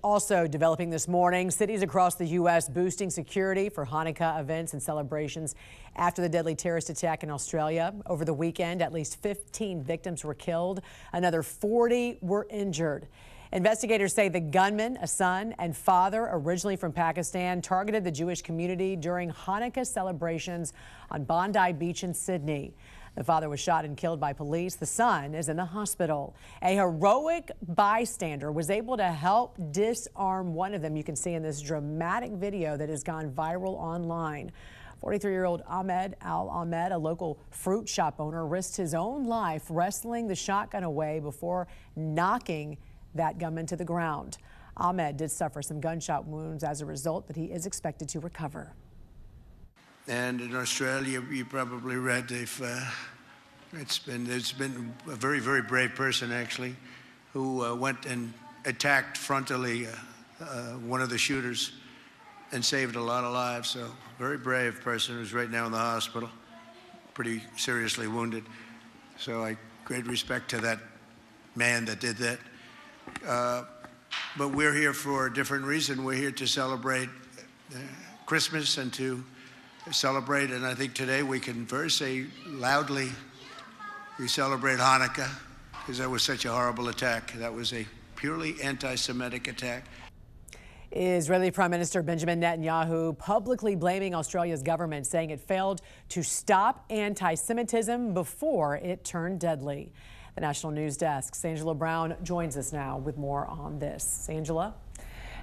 Also developing this morning, cities across the U.S. boosting security for Hanukkah events and celebrations after the deadly terrorist attack in Australia. Over the weekend, at least 15 victims were killed. Another 40 were injured. Investigators say the gunman, a son and father originally from Pakistan, targeted the Jewish community during Hanukkah celebrations on Bondi Beach in Sydney. The father was shot and killed by police. The son is in the hospital. A heroic bystander was able to help disarm one of them. You can see in this dramatic video that has gone viral online. 43-year-old Ahmed Al-Ahmed, a local fruit shop owner, risked his own life wrestling the shotgun away before knocking that gunman to the ground. Ahmed did suffer some gunshot wounds as a result, but he is expected to recover. And in Australia, you probably read there's been a very, very brave person, actually, who went and attacked frontally one of the shooters and saved a lot of lives. So very brave person who's right now in the hospital, pretty seriously wounded. So great respect to that man that did that. But we're here for a different reason. We're here to celebrate Christmas and to celebrate, and I think today we can very say loudly we celebrate Hanukkah, because that was such a horrible attack. That was a purely anti-Semitic attack. Israeli Prime Minister Benjamin Netanyahu publicly blaming Australia's government, saying it failed to stop anti-Semitism before it turned deadly. The National News Desk's Angela Brown joins us now with more on this. Angela?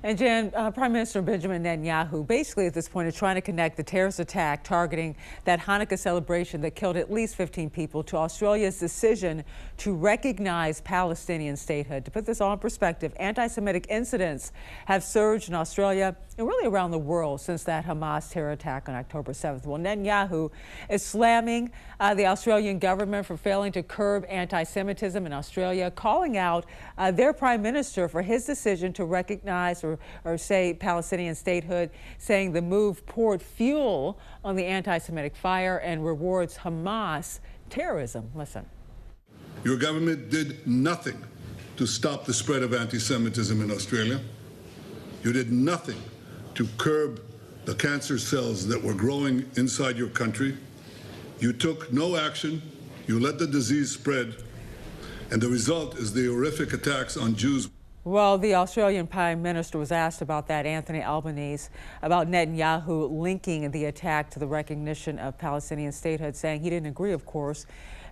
And Jan, Prime Minister Benjamin Netanyahu basically at this point is trying to connect the terrorist attack targeting that Hanukkah celebration that killed at least 15 people to Australia's decision to recognize Palestinian statehood. To put this all in perspective, anti-Semitic incidents have surged in Australia and really around the world since that Hamas terror attack on October 7th. Well, Netanyahu is slamming the Australian government for failing to curb anti-Semitism in Australia, calling out their prime minister for his decision to recognize or say Palestinian statehood, saying the move poured fuel on the anti-Semitic fire and rewards Hamas terrorism. Listen. Your government did nothing to stop the spread of anti-Semitism in Australia. You did nothing to curb the cancer cells that were growing inside your country. You took no action. You let the disease spread. And the result is the horrific attacks on Jews. Well, the Australian Prime Minister was asked about that, Anthony Albanese, about Netanyahu linking the attack to the recognition of Palestinian statehood, saying he didn't agree, of course,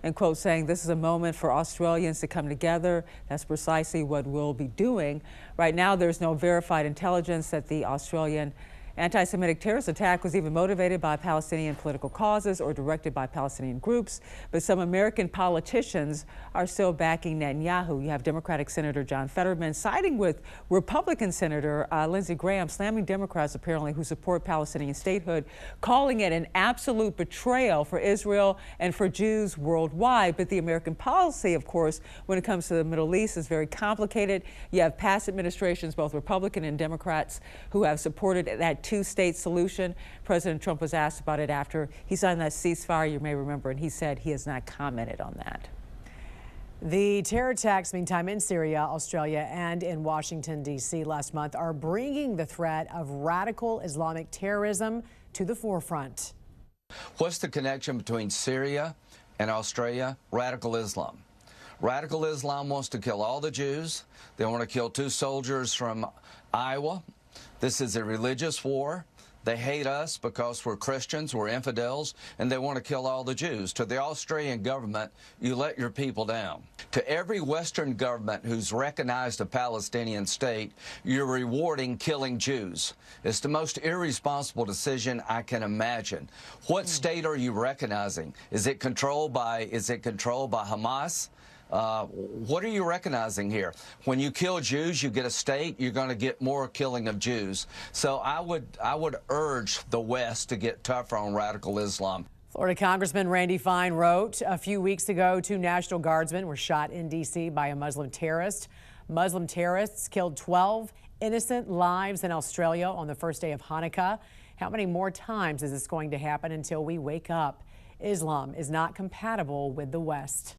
and quote, saying this is a moment for Australians to come together. That's precisely what we'll be doing. Right now, there's no verified intelligence that the Australian anti-Semitic terrorist attack was even motivated by Palestinian political causes or directed by Palestinian groups, but some American politicians are still backing Netanyahu. You have Democratic Senator John Fetterman siding with Republican Senator Lindsey Graham, slamming Democrats apparently who support Palestinian statehood, calling it an absolute betrayal for Israel and for Jews worldwide. But the American policy, of course, when it comes to the Middle East is very complicated. You have past administrations, both Republican and Democrats, who have supported that two-state solution. President Trump was asked about it after he signed that ceasefire, you may remember, and he said he has not commented on that. The terror attacks, meantime, in Syria, Australia, and in Washington, D.C. last month are bringing the threat of radical Islamic terrorism to the forefront. What's the connection between Syria and Australia? Radical Islam. Radical Islam wants to kill all the Jews. They want to kill 2 soldiers from Iowa. This is a religious war. They hate us because we're Christians, we're infidels, and they want to kill all the Jews. To the Australian government, you let your people down. To every Western government who's recognized a Palestinian state, you're rewarding killing Jews. It's the most irresponsible decision I can imagine. What state are you recognizing? Is it controlled by Hamas? What are you recognizing here? When you kill Jews, you get a state, you're going to get more killing of Jews. So I would urge the West to get tougher on radical Islam. Florida Congressman Randy Fine wrote a few weeks ago 2 National Guardsmen were shot in D.C. by a Muslim terrorist. Muslim terrorists killed 12 innocent lives in Australia on the first day of Hanukkah. How many more times is this going to happen until we wake up? Islam is not compatible with the West.